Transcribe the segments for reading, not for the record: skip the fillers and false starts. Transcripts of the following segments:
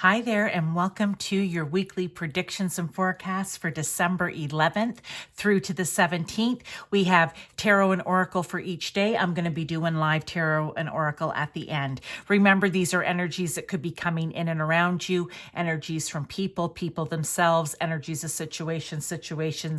Hi there, and welcome to your weekly predictions and forecasts for December 11th through to the 17th. We have tarot and oracle for each day. I'm going to be doing live tarot and oracle at the end. Remember, these are energies that could be coming in and around you, energies from people themselves, energies of situations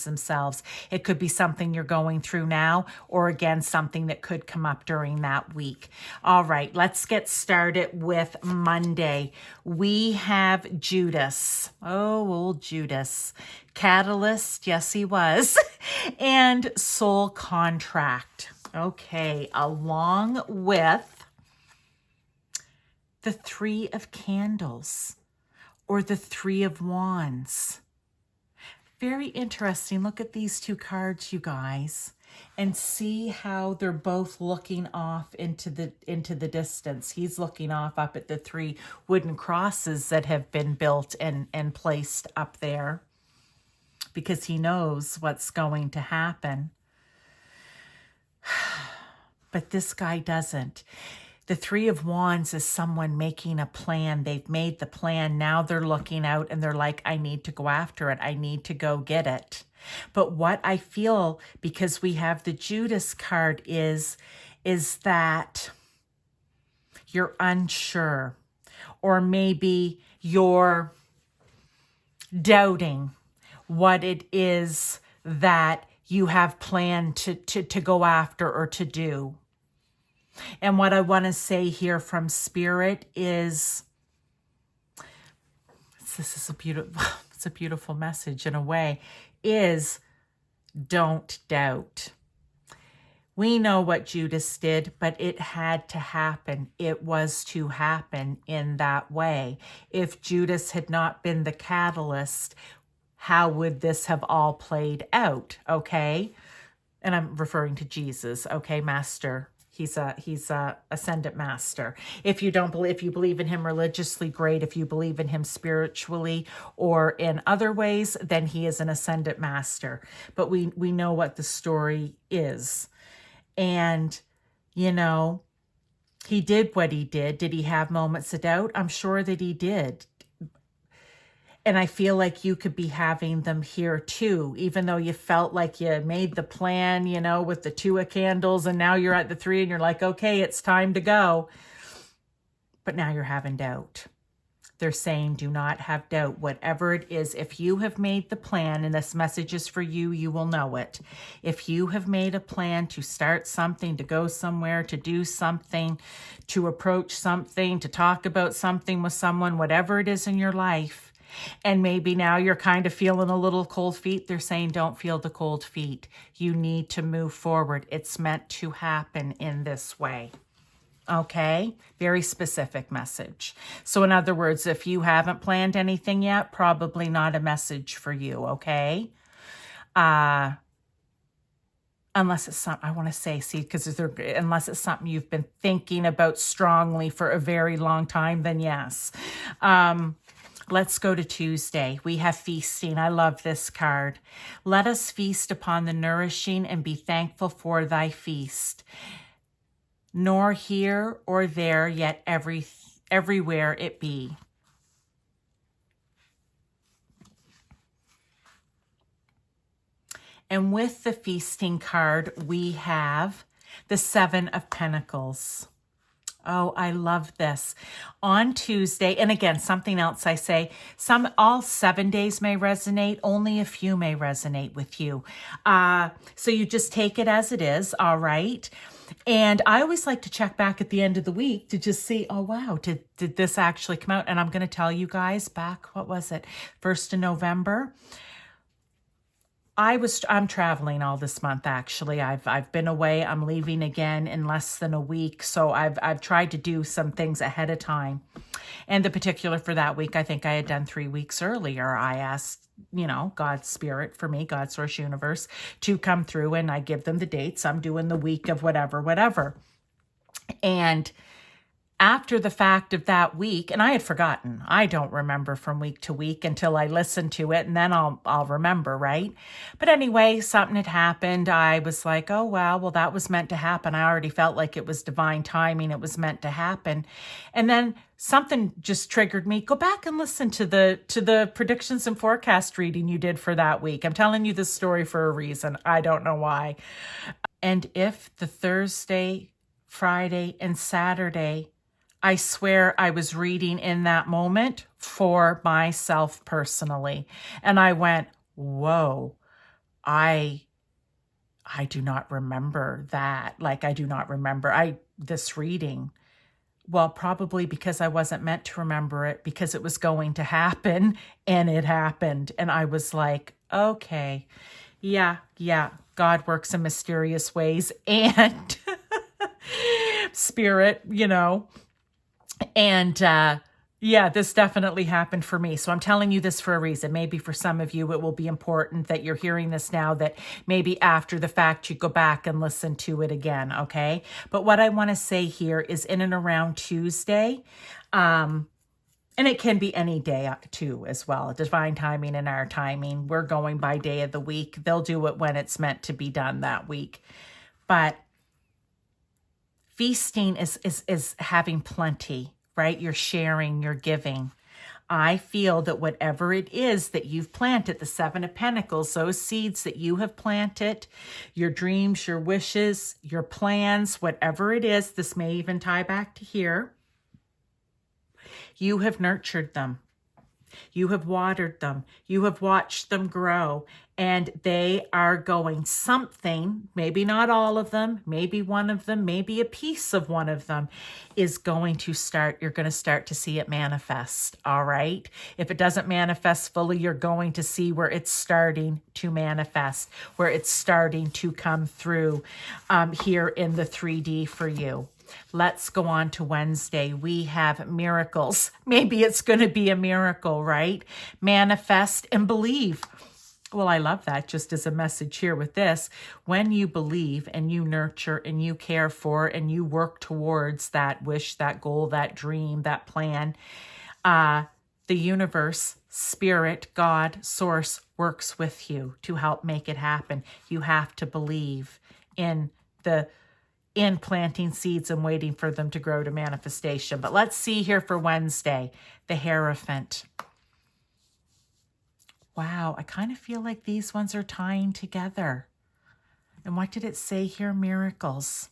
themselves. It could be something you're going through now, or again, something that could come up during that week. All right, let's get started with Monday. We have Judas. Oh, old Judas. Catalyst, yes, he was. And soul contract. Okay, along with the Three of Candles or the Three of Wands. Very interesting. Look at these two cards, you guys, and see how they're both looking off into the distance. He's looking off up at the three wooden crosses that have been built and placed up there because he knows what's going to happen. But this guy doesn't. The Three of Wands is someone making a plan. They've made the plan. Now they're looking out and they're like, I need to go after it. I need to go get it. But what I feel, because we have the Judas card, is that you're unsure, or maybe you're doubting what it is that you have planned to go after or to do. And what I want to say here from Spirit is, this is it's a beautiful message in a way, is don't doubt. We know what Judas did, but it had to happen. It was to happen in that way. If Judas had not been the catalyst, how would this have all played out? Okay. And I'm referring to Jesus. Okay. Master. He's a ascendant master. If you believe in him religiously, great. If you believe in him spiritually or in other ways, then he is an ascendant master. But we know what the story is. And, you know, he did what he did. Did he have moments of doubt? I'm sure that he did. And I feel like you could be having them here too, even though you felt like you made the plan, you know, with the Two of Candles, and now you're at the Three and you're like, okay, it's time to go. But now you're having doubt. They're saying, do not have doubt. Whatever it is, if you have made the plan, and this message is for you, you will know it. If you have made a plan to start something, to go somewhere, to do something, to approach something, to talk about something with someone, whatever it is in your life, and maybe now you're kind of feeling a little cold feet, they're saying, don't feel the cold feet. You need to move forward. It's meant to happen in this way. Okay? Very specific message. So in other words, if you haven't planned anything yet, probably not a message for you. Okay? Unless it's something, I want to say, see, because unless it's something you've been thinking about strongly for a very long time, then yes. Let's go to Tuesday. We have feasting. I love this card. Let us feast upon the nourishing and be thankful for thy feast. Nor here or there, yet everywhere it be. And with the feasting card, we have the Seven of Pentacles. Oh, I love this. On Tuesday, and again, something else I say, all 7 days may resonate, only a few may resonate with you. So you just take it as it is, all right? And I always like to check back at the end of the week to just see, oh, wow, did this actually come out? And I'm going to tell you guys back, what was it? 1st of November. I'm traveling all this month, actually. I've been away. I'm leaving again in less than a week. So I've tried to do some things ahead of time. And the particular for that week, I think I had done 3 weeks earlier. I asked, you know, God's Spirit for me, God, Source, Universe, to come through, and I give them the dates. I'm doing the week of whatever. And after the fact of that week, and I had forgotten, I don't remember from week to week until I listen to it, and then I'll remember, right? But anyway, something had happened. I was like, oh, well, that was meant to happen. I already felt like it was divine timing. It was meant to happen. And then something just triggered me. Go back and listen to the predictions and forecast reading you did for that week. I'm telling you this story for a reason. I don't know why. And if the Thursday, Friday, and Saturday, I swear I was reading in that moment for myself personally. And I went, whoa, I do not remember that. Like, I do not remember this reading. Well, probably because I wasn't meant to remember it, because it was going to happen, and it happened. And I was like, okay, yeah, God works in mysterious ways, and spirit, and yeah, this definitely happened for me. So I'm telling you this for a reason. Maybe for some of you, it will be important that you're hearing this now, that maybe after the fact, you go back and listen to it again, okay? But what I want to say here is in and around Tuesday, and it can be any day too as well, divine timing and our timing. We're going by day of the week. They'll do it when it's meant to be done that week. But feasting is having plenty, right? You're sharing, you're giving. I feel that whatever it is that you've planted, the Seven of Pentacles, those seeds that you have planted, your dreams, your wishes, your plans, whatever it is, this may even tie back to here, you have nurtured them. You have watered them. You have watched them grow, and they are going something, maybe not all of them, maybe one of them, maybe a piece of one of them is going to start. You're going to start to see it manifest. All right. If it doesn't manifest fully, you're going to see where it's starting to manifest, where it's starting to come through here in the 3D for you. Let's go on to Wednesday. We have miracles. Maybe it's going to be a miracle, right? Manifest and believe. Well, I love that just as a message here with this. When you believe and you nurture and you care for and you work towards that wish, that goal, that dream, that plan, the universe, spirit, God, source works with you to help make it happen. You have to believe in planting seeds and waiting for them to grow to manifestation. But let's see here for Wednesday, the Hierophant. Wow, I kind of feel like these ones are tying together. And what did it say here? Miracles.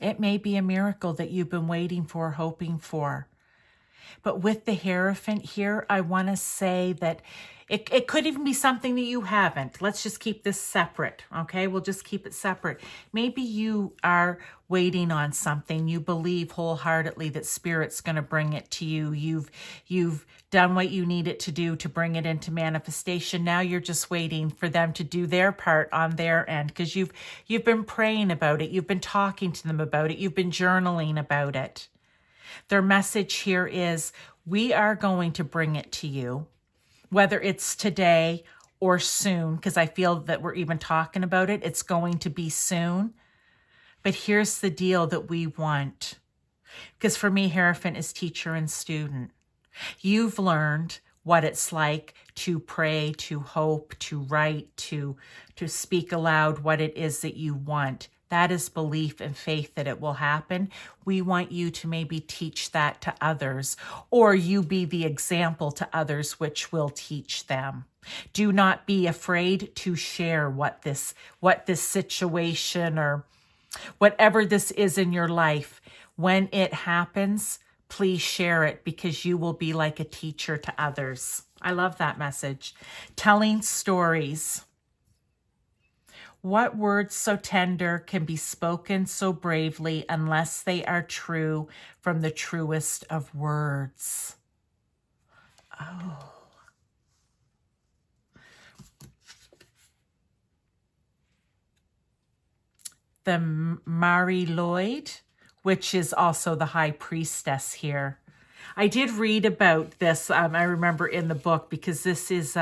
It may be a miracle that you've been waiting for, hoping for. But with the Hierophant here, I want to say that it could even be something that you haven't. Let's just keep this separate, okay? We'll just keep it separate. Maybe you are waiting on something. You believe wholeheartedly that Spirit's going to bring it to you. You've done what you need it to do to bring it into manifestation. Now you're just waiting for them to do their part on their end, because you've been praying about it. You've been talking to them about it. You've been journaling about it. Their message here is, we are going to bring it to you, whether it's today or soon, because I feel that we're even talking about it. It's going to be soon. But here's the deal that we want. Because for me, Hierophant is teacher and student. You've learned what it's like to pray, to hope, to write, to speak aloud what it is that you want. That is belief and faith that it will happen. We want you to maybe teach that to others, or you be the example to others, which will teach them. Do not be afraid to share what this situation or whatever this is in your life. When it happens, please share it, because you will be like a teacher to others. I love that message. Telling stories. What words so tender can be spoken so bravely unless they are true from the truest of words? Oh. The Mari Lloyd, which is also the High Priestess here. I did read about this, I remember in the book, because this is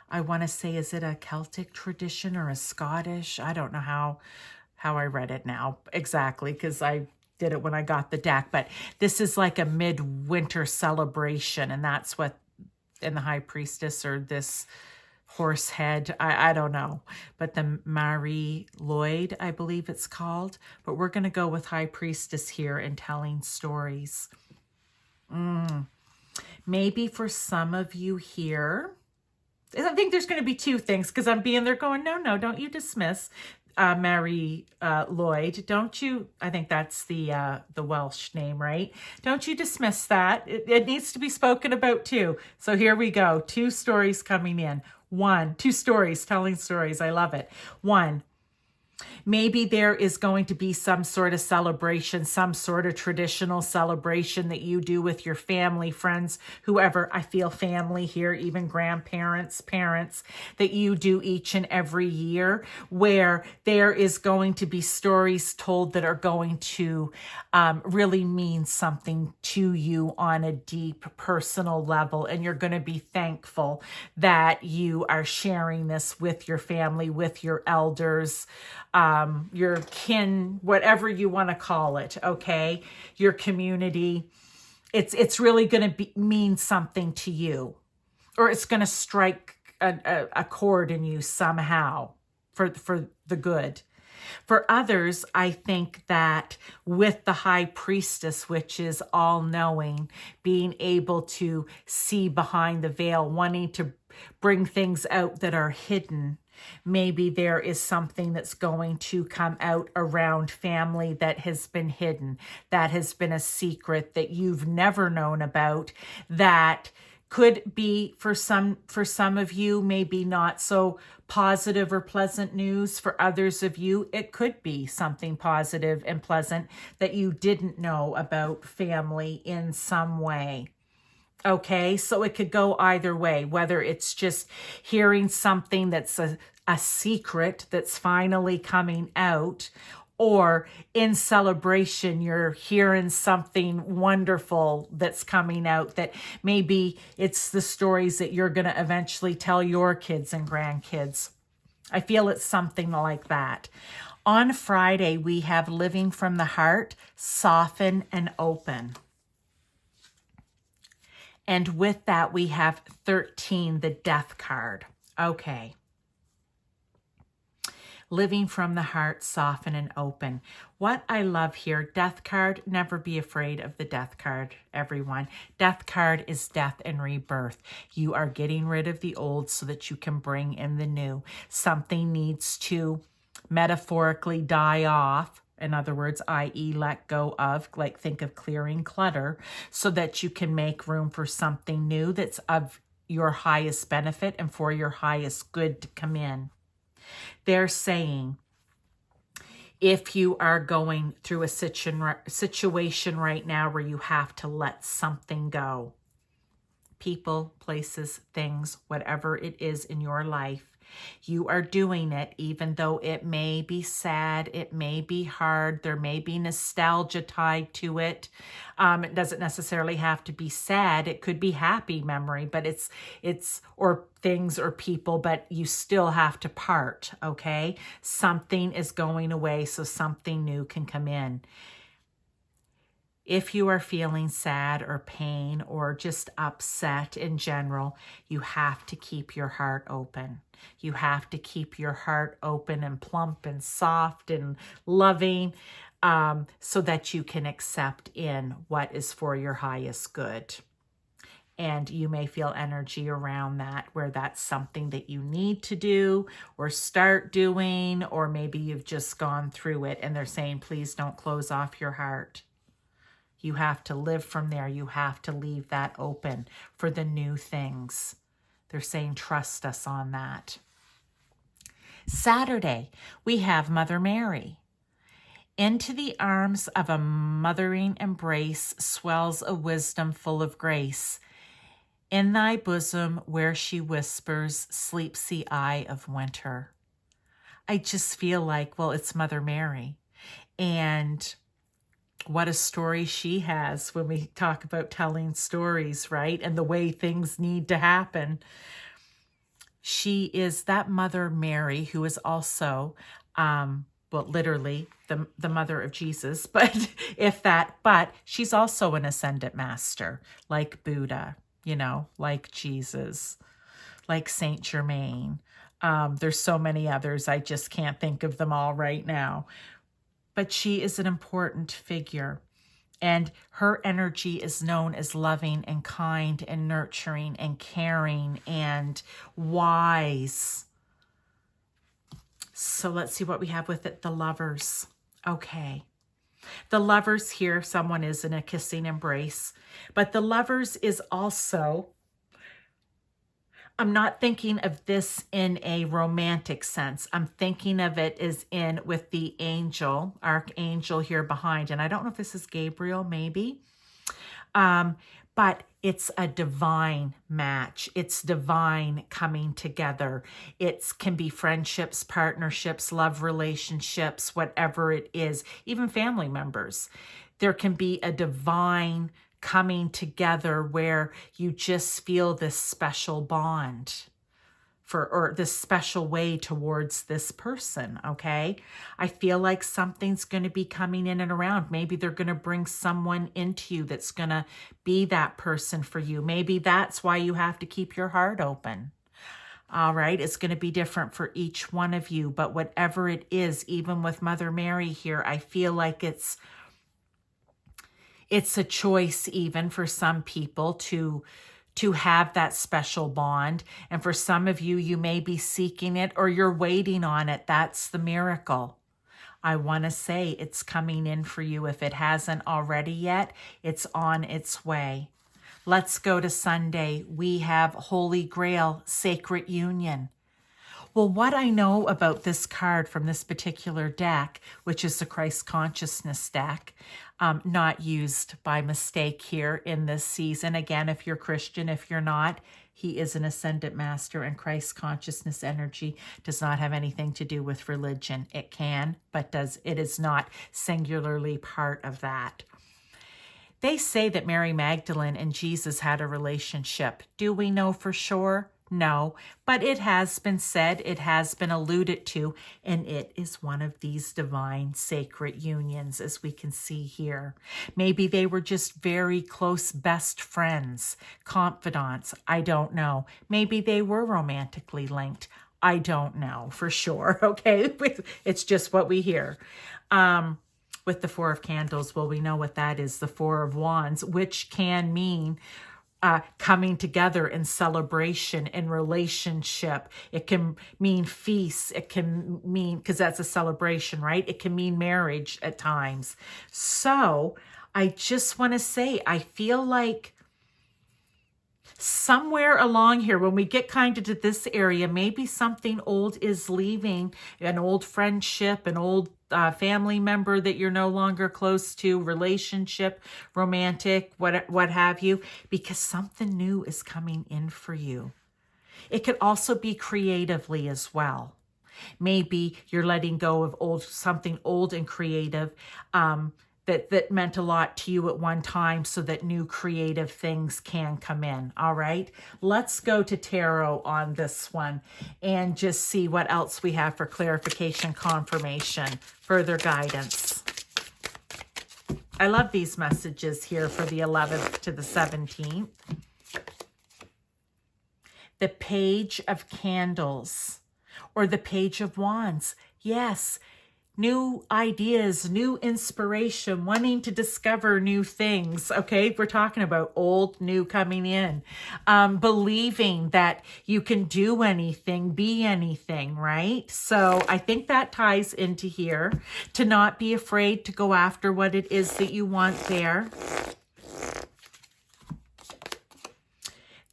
I want to say, is it a Celtic tradition or a Scottish? I don't know how I read it now exactly, because I did it when I got the deck. But this is like a midwinter celebration, and that's what in the High Priestess, or this horse head. I don't know, but the Marie Lloyd, I believe it's called. But we're going to go with High Priestess here and telling stories. Maybe for some of you here, I think there's going to be two things because I'm being there going, no, don't you dismiss Mary Lloyd. Don't you? I think that's the Welsh name, right? Don't you dismiss that. It needs to be spoken about too. So here we go. Two stories coming in. Two stories, telling stories. I love it. One, maybe there is going to be some sort of celebration, some sort of traditional celebration that you do with your family, friends, whoever. I feel family here, even grandparents, parents, that you do each and every year, where there is going to be stories told that are going to really mean something to you on a deep personal level. And you're going to be thankful that you are sharing this with your family, with your elders, your kin, whatever you want to call it, okay? Your community. It's really going to mean something to you, or it's going to strike a chord in you somehow for the good. For others, I think that with the High Priestess, which is all-knowing, being able to see behind the veil, wanting to bring things out that are hidden, maybe there is something that's going to come out around family that has been hidden, that has been a secret that you've never known about, that could be for some of you, maybe not so positive or pleasant news. For others of you, it could be something positive and pleasant that you didn't know about family in some way. Okay, so it could go either way, whether it's just hearing something that's a secret that's finally coming out, or in celebration, you're hearing something wonderful that's coming out, that maybe it's the stories that you're going to eventually tell your kids and grandkids. I feel it's something like that. On Friday, we have Living from the Heart, Soften and Open. And with that, we have 13, the Death card. Okay. Living from the Heart, Soften and Open. What I love here, Death card, never be afraid of the Death card, everyone. Death card is death and rebirth. You are getting rid of the old so that you can bring in the new. Something needs to metaphorically die off. In other words, i.e. let go of, like think of clearing clutter, so that you can make room for something new that's of your highest benefit and for your highest good to come in. They're saying, if you are going through a situation right now where you have to let something go, people, places, things, whatever it is in your life, you are doing it even though it may be sad, it may be hard, there may be nostalgia tied to it. It doesn't necessarily have to be sad. It could be happy memory, but it's or things or people, but you still have to part, okay? Something is going away so something new can come in. If you are feeling sad or pain or just upset in general, you have to keep your heart open. You have to keep your heart open and plump and soft and loving, so that you can accept in what is for your highest good. And you may feel energy around that, where that's something that you need to do or start doing, or maybe you've just gone through it and they're saying, please don't close off your heart. You have to live from there. You have to leave that open for the new things. They're saying, trust us on that. Saturday, we have Mother Mary. Into the arms of a mothering embrace swells a wisdom full of grace. In thy bosom where she whispers, sleeps the eye of winter. I just feel like, well, it's Mother Mary. And what a story she has when we talk about telling stories, right? And the way things need to happen. She is that Mother Mary who is also, well, literally the mother of Jesus, but but she's also an ascendant master, like Buddha, like Jesus, like Saint Germain. There's so many others. I just can't think of them all right now. But she is an important figure. And her energy is known as loving and kind and nurturing and caring and wise. So let's see what we have with it. The Lovers. Okay. The Lovers here, someone is in a kissing embrace. But the Lovers is also, I'm not thinking of this in a romantic sense. I'm thinking of it as in with the angel, archangel here behind. And I don't know if this is Gabriel, maybe. But it's a divine match. It's divine coming together. It can be friendships, partnerships, love relationships, whatever it is, even family members. There can be a divine coming together where you just feel this special bond or this special way towards this person, okay? I feel like something's going to be coming in and around. Maybe they're going to bring someone into you that's going to be that person for you. Maybe that's why you have to keep your heart open. All right, it's going to be different for each one of you, but whatever it is, even with Mother Mary here, I feel like it's a choice even for some people to have that special bond. And for some of you, you may be seeking it or you're waiting on it. That's the miracle. I want to say it's coming in for you. If it hasn't already yet, it's on its way. Let's go to Sunday. We have Holy Grail, Sacred Union. Well, what I know about this card from this particular deck, which is the Christ Consciousness deck, not used by mistake here in this season. Again, if you're Christian, if you're not, he is an ascendant master, and Christ Consciousness energy does not have anything to do with religion. It can, but it is not singularly part of that. They say that Mary Magdalene and Jesus had a relationship. Do we know for sure? No, but it has been said, it has been alluded to, and it is one of these divine sacred unions, as we can see here. Maybe they were just very close best friends, confidants. I don't know. Maybe they were romantically linked. I don't know for sure. Okay, it's just what we hear. With the Four of Candles, well, we know what that is, the Four of Wands, which can mean coming together in celebration, in relationship. It can mean feasts. It can mean, because that's a celebration, right? It can mean marriage at times. So I just want to say, I feel like somewhere along here, when we get kind of to this area, maybe something old is leaving, an old friendship, an old family member that you're no longer close to, relationship, romantic, what have you, because something new is coming in for you. It could also be creatively as well. Maybe you're letting go of something old and creative, that meant a lot to you at one time, so that new creative things can come in. All right, let's go to tarot on this one and just see what else we have for clarification, confirmation, further guidance. I love these messages here for the 11th to the 17th. The Page of Candles or the Page of Wands. Yes, new ideas, new inspiration, wanting to discover new things. Okay, we're talking about old, new coming in. Believing that you can do anything, be anything, right? So I think that ties into here. To not be afraid to go after what it is that you want there.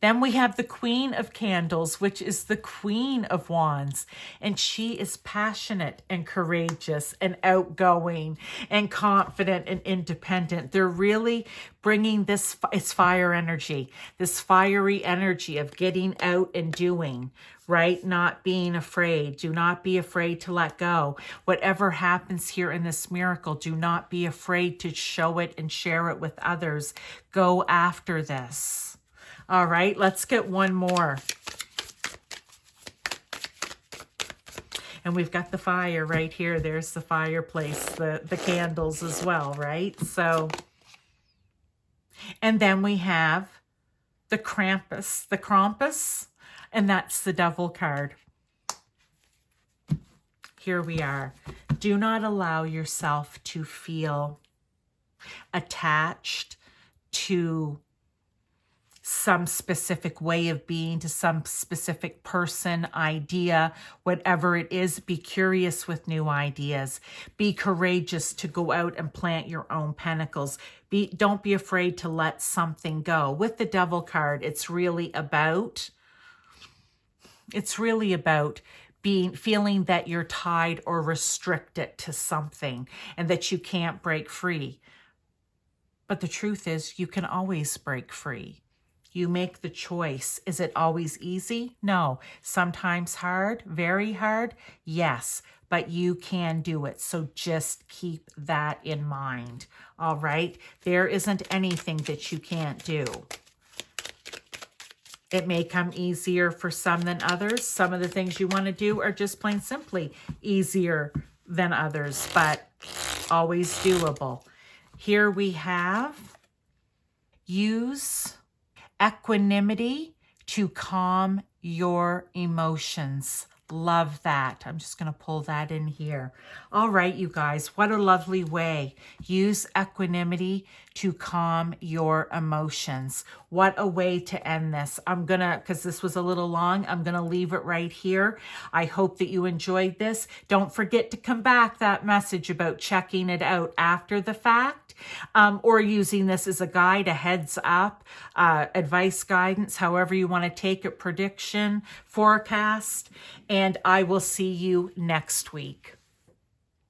Then we have the Queen of Candles, which is the Queen of Wands. And she is passionate and courageous and outgoing and confident and independent. They're really bringing this, it's fire energy, this fiery energy of getting out and doing, right? Not being afraid. Do not be afraid to let go. Whatever happens here in this miracle, do not be afraid to show it and share it with others. Go after this. All right, let's get one more. And we've got the fire right here. There's the fireplace, the candles as well, right? So, and then we have the Krampus. The Krampus, And that's the Devil card. Here we are. Do not allow yourself to feel attached to some specific way of being, to some specific person, idea, whatever it is. Be curious with new ideas. Be courageous to go out and plant your own pentacles. Don't be afraid to let something go. With the Devil card, it's really about feeling that you're tied or restricted to something and that you can't break free. But the truth is, you can always break free. You make the choice. Is it always easy? No. Sometimes hard, very hard, yes, but you can do it. So just keep that in mind. All right? There isn't anything that you can't do. It may come easier for some than others. Some of the things you want to do are just plain simply easier than others, but always doable. Here we have use equanimity to calm your emotions. Love that. I'm just going to pull that in here. All right, you guys, what a lovely way. Use equanimity to calm your emotions. What a way to end this. I'm going to, because this was a little long, I'm going to leave it right here. I hope that you enjoyed this. Don't forget to come back that message about checking it out after the fact, or using this as a guide, a heads up, advice, guidance, however you want to take it, prediction, forecast, and I will see you next week.